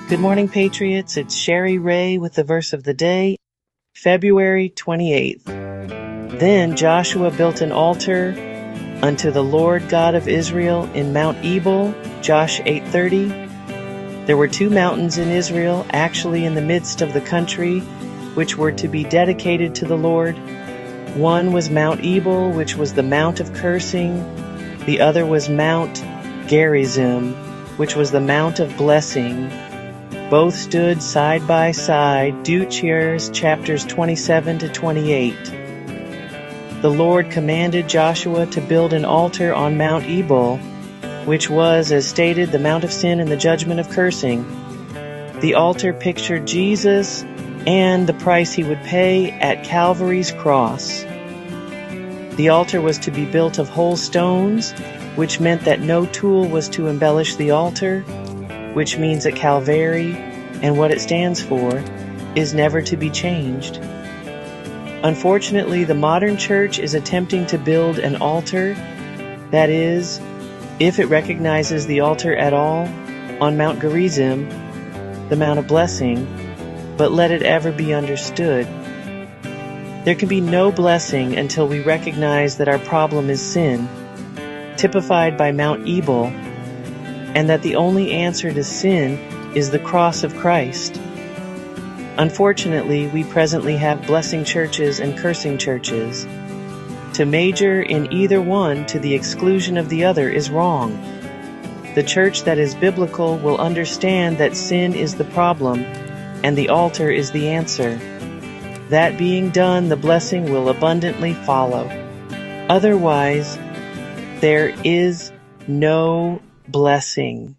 Good morning, Patriots. It's Shariraye with the verse of the day, February 28th. Then Joshua built an altar unto the Lord God of Israel in Mount Ebal, Josh 8:30. There were two mountains in Israel, actually in the midst of the country, which were to be dedicated to the Lord. One was Mount Ebal, which was the Mount of Cursing. The other was Mount Gerizim, which was the Mount of Blessing. Both stood side by side, Deuteronomy chapters 27 to 28. The Lord commanded Joshua to build an altar on Mount Ebal, which was, as stated, the Mount of Sin and the judgment of cursing. The altar pictured Jesus and the price he would pay at Calvary's cross. The altar was to be built of whole stones, which meant that no tool was to embellish the altar, which means that Calvary, and what it stands for, is never to be changed. Unfortunately, the modern church is attempting to build an altar, that is, if it recognizes the altar at all, on Mount Gerizim, the Mount of Blessing, but let it ever be understood. There can be no blessing until we recognize that our problem is sin, typified by Mount Ebal, and that the only answer to sin is the cross of Christ. Unfortunately, we presently have blessing churches and cursing churches. To major in either one to the exclusion of the other is wrong. The church that is biblical will understand that sin is the problem and the altar is the answer. That being done, the blessing will abundantly follow. Otherwise, there is no blessing.